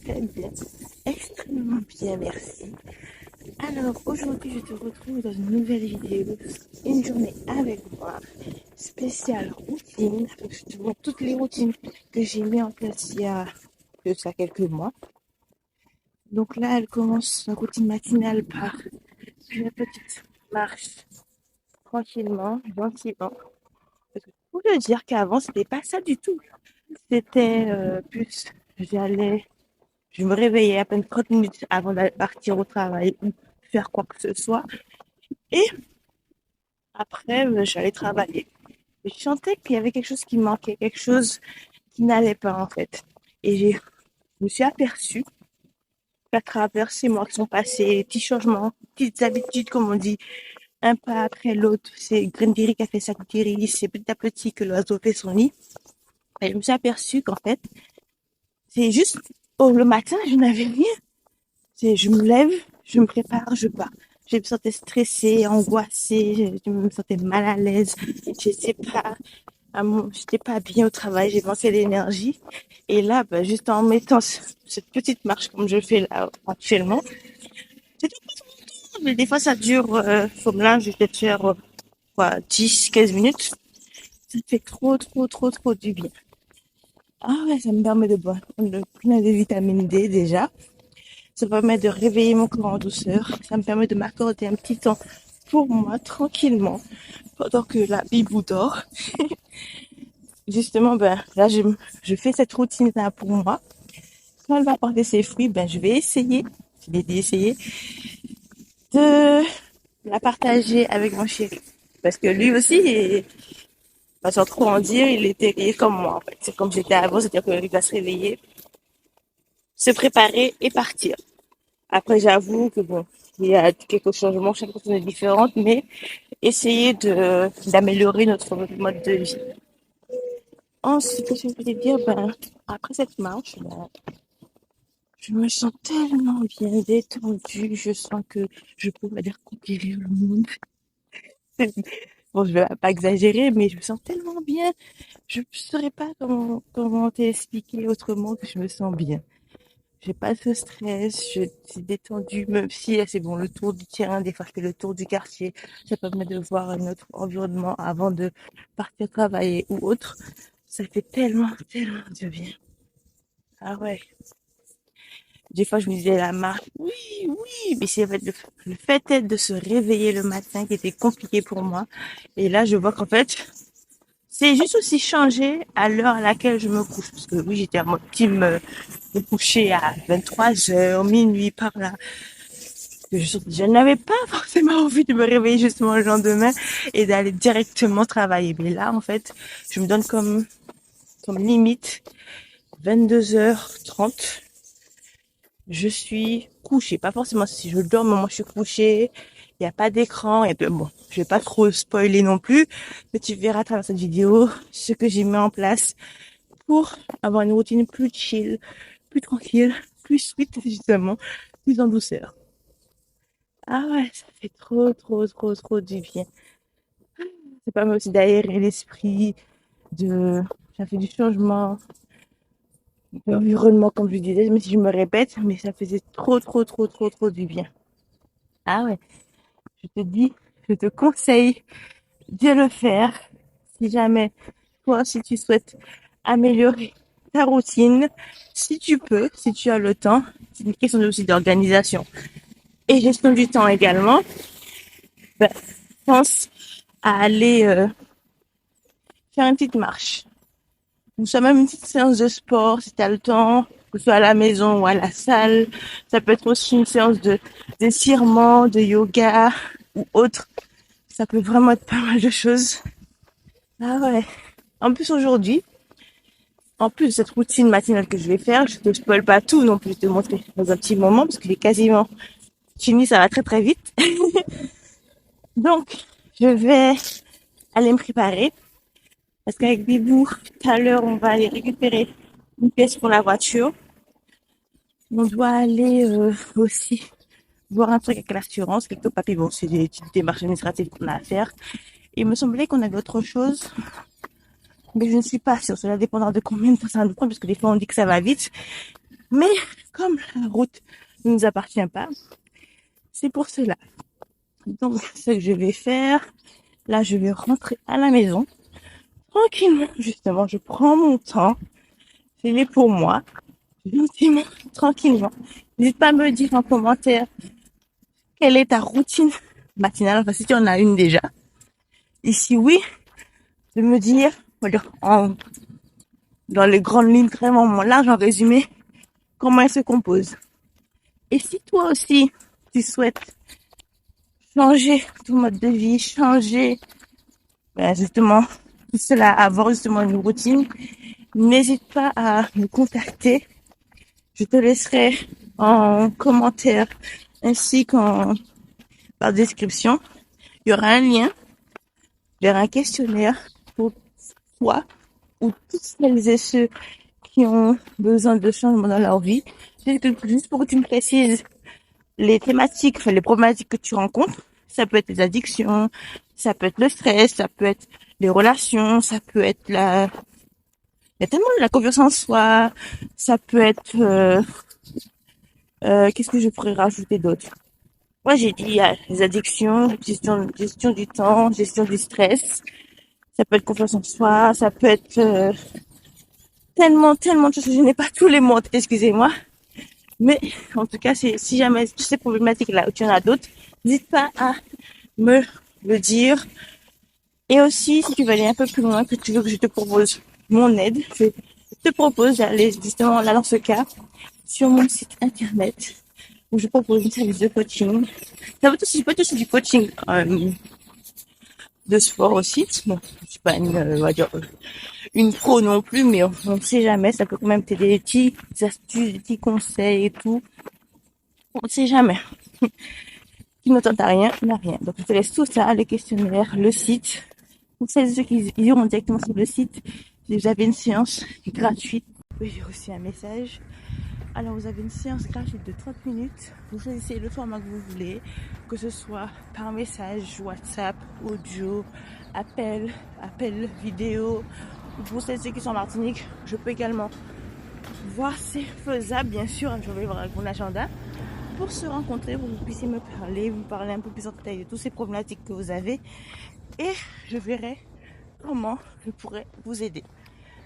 très bien, extrêmement bien, merci. Alors, aujourd'hui, je te retrouve dans une nouvelle vidéo, une journée avec moi, spéciale routine, avec justement toutes les routines que j'ai mis en place il y a de ça quelques mois. Donc là, elle commence la routine matinale par une petite marche tranquillement, gentiment. Parce que pour te dire qu'avant, c'était pas ça du tout. C'était plus, j'allais Je me réveillais à peine 30 minutes avant de partir au travail ou faire quoi que ce soit. Et après, j'allais travailler. Et je sentais qu'il y avait quelque chose qui manquait, quelque chose qui n'allait pas en fait. Et je me suis aperçue qu'à travers ces mois qui sont passés, les petits changements, petites habitudes, comme on dit, un pas après l'autre, c'est Grenadiri qui a fait sa guérille, c'est petit à petit que l'oiseau fait son nid. Et je me suis aperçue qu'en fait, c'est juste, oh, le matin, je n'avais rien. Je me lève, je me prépare, je pars. Je me sentais stressée, angoissée, je me sentais mal à l'aise. J'étais pas, j'étais pas bien au travail, j'ai manqué d'énergie. Et là, bah, juste en mettant cette petite marche comme je fais là actuellement, c'est tout petit, mais des fois ça dure, comme là, je vais peut-être faire, quoi, 10, 15 minutes. Ça fait trop du bien. Ah ouais, ça me permet de boire plein de vitamine D déjà. Ça me permet de réveiller mon corps en douceur. Ça me permet de m'accorder un petit temps pour moi, tranquillement, pendant que la bibou dort. Justement, ben, là, je fais cette routine-là pour moi. Quand elle va porter ses fruits, ben, je vais essayer, je l'ai dit essayer, de la partager avec mon chéri. Parce que lui aussi, pas sans trop en dire, il était réveillé comme moi, en fait. C'est comme j'étais avant, c'est-à-dire qu'il va se réveiller, se préparer et partir. Après, j'avoue que bon, il y a quelques changements, chaque personne est différente, mais essayer d'améliorer notre mode de vie. Ensuite, qu'est-ce que je voulais dire? Ben, après cette marche, ben, je me sens tellement bien détendue. Je sens que je pourrais dire conquérir le monde. Bon, je vais pas exagérer, mais je me sens tellement bien. Je ne saurais pas comment t'expliquer autrement que je me sens bien. J'ai pas de stress, je suis détendue, même si c'est bon, le tour du terrain, des fois je fais le tour du quartier, ça permet de voir un autre environnement avant de partir travailler ou autre. Ça fait tellement de bien. Ah ouais. Des fois je me disais la marche, oui, mais c'est en fait le fait est de se réveiller le matin qui était compliqué pour moi. Et là je vois qu'en fait, c'est juste aussi changer à l'heure à laquelle je me couche. Parce que oui, j'étais à mon team me coucher à 23 heures, minuit par là. Je n'avais pas forcément envie de me réveiller justement le lendemain et d'aller directement travailler. Mais là, en fait, je me donne comme limite 22h30. Je suis couchée. Pas forcément si je dors, mais moi je suis couchée. Il n'y a pas d'écran. Et puis, bon, je vais pas trop spoiler non plus, mais tu verras à travers cette vidéo ce que j'ai mis en place pour avoir une routine plus chill, plus tranquille, plus sweet justement, plus en douceur. Ah ouais, ça fait trop du bien. Ça permet aussi d'aérer l'esprit, de, ça fait du changement d'environnement, comme je disais, même si je me répète, mais ça faisait trop du bien. Ah ouais, je te dis, je te conseille de le faire si jamais, toi, si tu souhaites améliorer ta routine, si tu peux, si tu as le temps, c'est une question aussi d'organisation et gestion du temps également, ben, pense à aller faire une petite marche. Ou soit même une petite séance de sport si tu as le temps, que ce soit à la maison ou à la salle. Ça peut être aussi une séance d'étirement, de yoga ou autre. Ça peut vraiment être pas mal de choses. Ah ouais. En plus aujourd'hui, en plus de cette routine matinale que je vais faire, je te spoil pas tout non plus, je vais te montrer dans un petit moment parce qu'il est quasiment fini, ça va très vite. Donc, je vais aller me préparer parce qu'avec Bibou, tout à l'heure, on va aller récupérer une pièce pour la voiture. On doit aller aussi voir un truc avec l'assurance, quelques papiers. Bon, c'est des petites démarches administratives qu'on a à faire. Il me semblait qu'on avait autre chose, mais je ne suis pas sûre. Cela dépendra de combien de temps ça va nous prendre, parce que des fois on dit que ça va vite, Mais comme la route ne nous appartient pas, c'est pour cela. Donc, ce que je vais faire, là, je vais rentrer à la maison tranquillement. Justement, je prends mon temps. C'est pour moi, gentiment, tranquillement. N'hésite pas à me dire en commentaire quelle est ta routine matinale, enfin si tu en as une déjà. Et si oui, de me dire, on va dire, dans les grandes lignes vraiment larges, en résumé, comment elle se compose. Et si toi aussi, tu souhaites changer ton mode de vie, changer justement tout cela, avoir justement une routine, n'hésite pas à me contacter. Je te laisserai en commentaire ainsi qu'en par description. Il y aura un lien vers un questionnaire pour toi ou toutes celles et ceux qui ont besoin de changement dans leur vie. Juste pour que tu me précises les thématiques, enfin les problématiques que tu rencontres. Ça peut être les addictions, ça peut être le stress, ça peut être les relations, ça peut être il y a tellement de la confiance en soi, ça peut être, qu'est-ce que je pourrais rajouter d'autre? Moi, j'ai dit, il y a les addictions, gestion du temps, gestion du stress. Ça peut être confiance en soi, ça peut être, tellement de choses. Je n'ai pas tous les mots, excusez-moi. Mais, en tout cas, si jamais ces problématiques-là, ou tu en as d'autres, n'hésite pas à me le dire. Et aussi, si tu veux aller un peu plus loin, que tu veux que je te propose mon aide, je te propose d'aller justement là dans ce cas sur mon site internet où je propose un service de coaching. Ça peut être aussi du coaching de sport aussi. Bon, je suis pas on va dire, une pro non plus, mais on ne sait jamais. Ça peut quand même t'aider des petits astuces, des petits conseils et tout. On ne sait jamais. Qui ne tente à rien, n'a rien. Donc je te laisse tout ça, le questionnaire, le site. Pour celles et ceux qui iront directement sur le site, vous avez une séance gratuite. Oui, j'ai reçu un message. Alors, vous avez une séance gratuite de 30 minutes. Vous choisissez le format que vous voulez, que ce soit par message, WhatsApp, audio, appel vidéo. Pour celles et ceux qui sont en Martinique, je peux également voir si c'est faisable, bien sûr. Je vais voir avec mon agenda pour se rencontrer, pour que vous puissiez me parler, vous parler un peu plus en détail de toutes ces problématiques que vous avez. Et je verrai comment je pourrais vous aider.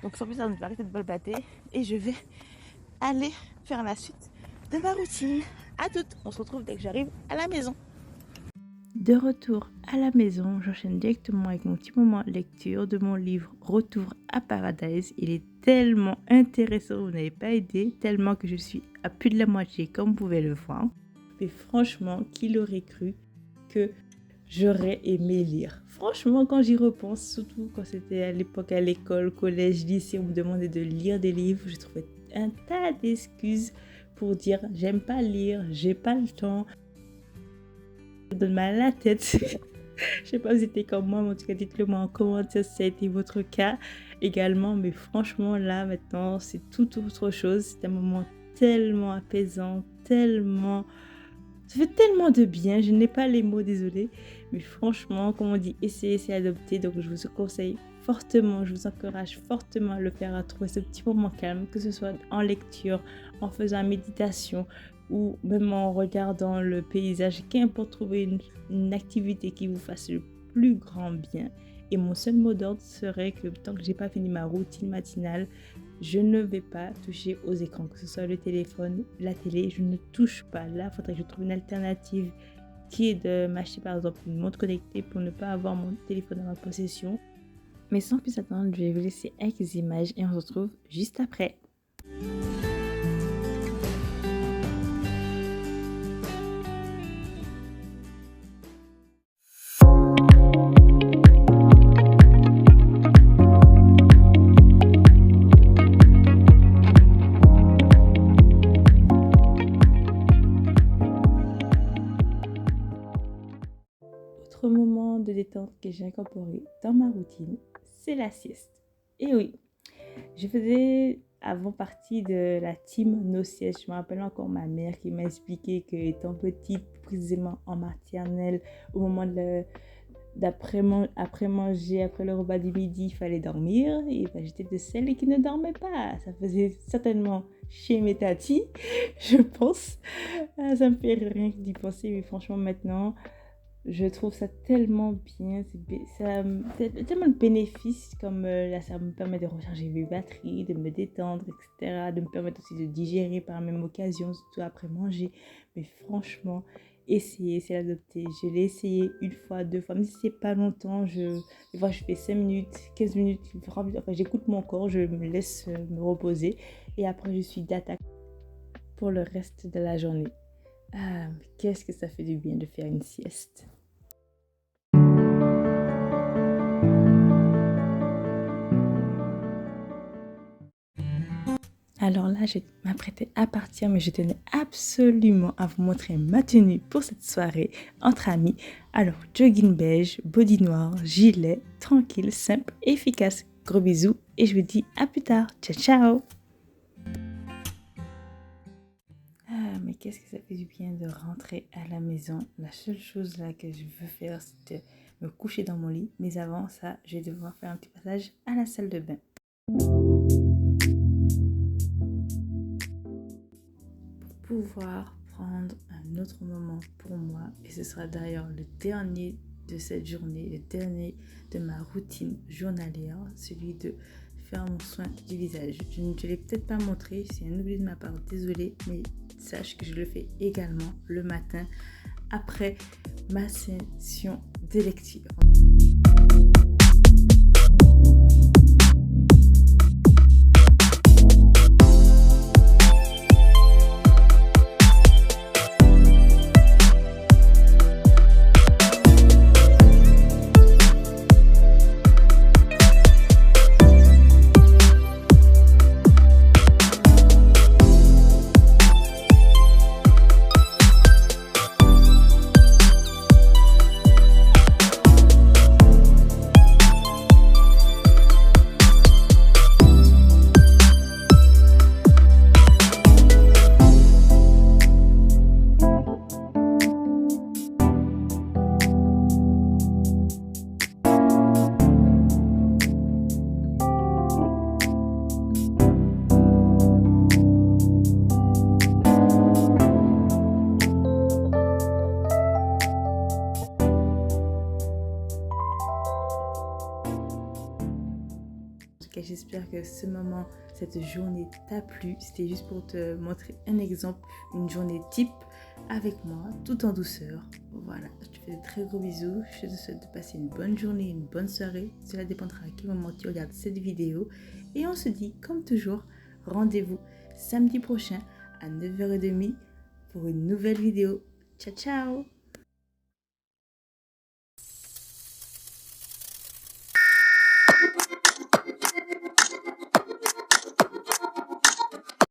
Donc sans plus tarder, je vais arrêter de balbater et je vais aller faire la suite de ma routine. À toutes, on se retrouve dès que j'arrive à la maison. De retour à la maison, j'enchaîne directement avec mon petit moment lecture de mon livre Retour à Paradise. Il est tellement intéressant, vous n'avez pas idée, tellement que je suis à plus de la moitié comme vous pouvez le voir. Mais franchement, qui l'aurait cru que j'aurais aimé lire. Franchement, quand j'y repense, surtout quand c'était à l'époque à l'école, collège, lycée, on me demandait de lire des livres, je trouvais un tas d'excuses pour dire j'aime pas lire, j'ai pas le temps, ça donne mal à la tête. Je sais pas si c'était comme moi, mais en tout cas, dites-le moi en commentaire si ça a été votre cas également. Mais franchement, là, maintenant, c'est tout autre chose. C'est un moment tellement apaisant, tellement... Ça fait tellement de bien. Je n'ai pas les mots, désolée. Mais franchement, comme on dit, essayez, c'est adopter. Donc, je vous conseille fortement, je vous encourage fortement à le faire, à trouver ce petit moment calme, que ce soit en lecture, en faisant méditation ou même en regardant le paysage. Qu'importe, trouver une activité qui vous fasse le plus grand bien. Et mon seul mot d'ordre serait que tant que j'ai pas fini ma routine matinale, je ne vais pas toucher aux écrans, que ce soit le téléphone, la télé, je ne touche pas. Là, il faudrait que je trouve une alternative qui est de m'acheter par exemple une montre connectée pour ne pas avoir mon téléphone dans ma possession. Mais sans plus attendre, je vais vous laisser avec les images et on se retrouve juste après. Autre moment de détente que j'ai incorporé dans ma routine, c'est la sieste. Et oui, je faisais avant partie de la team No Sieste. Je me rappelle encore ma mère qui m'a expliqué que étant petite, précisément en maternelle, au moment après manger, après le repas du midi, il fallait dormir. Et ben, j'étais de celles qui ne dormaient pas. Ça faisait certainement chez mes tatis, je pense. Ah, ça me fait rire rien que d'y penser, mais franchement, maintenant, je trouve ça tellement bien, tellement de bénéfices comme là, ça me permet de recharger mes batteries, de me détendre, etc. De me permettre aussi de digérer par la même occasion, surtout après manger. Mais franchement, essayez, c'est l'adopter. Je l'ai essayé une fois, deux fois, même si c'est pas longtemps, des fois je fais 5 minutes, 15 minutes, enfin, j'écoute mon corps, je me laisse me reposer et après je suis d'attaque pour le reste de la journée. Ah, mais qu'est-ce que ça fait du bien de faire une sieste. Alors là, je m'apprêtais à partir, mais je tenais absolument à vous montrer ma tenue pour cette soirée entre amis. Alors, jogging beige, body noir, gilet, tranquille, simple, efficace. Gros bisous et je vous dis à plus tard. Ciao, ciao! Ah, mais qu'est-ce que ça fait du bien de rentrer à la maison. La seule chose là que je veux faire, c'est de me coucher dans mon lit. Mais avant ça, je vais devoir faire un petit passage à la salle de bain. Pouvoir prendre un autre moment pour moi et ce sera d'ailleurs le dernier de cette journée, le dernier de ma routine journalière, celui de faire mon soin du visage. Je ne te l'ai peut-être pas montré, c'est un oubli de ma part, désolée, mais sache que je le fais également le matin après ma session de lecture. J'espère que ce moment, cette journée t'a plu. C'était juste pour te montrer un exemple, une journée type avec moi, tout en douceur. Voilà, je te fais de très gros bisous. Je te souhaite de passer une bonne journée, une bonne soirée. Cela dépendra à quel moment tu regardes cette vidéo. Et on se dit, comme toujours, rendez-vous samedi prochain à 9h30 pour une nouvelle vidéo. Ciao, ciao!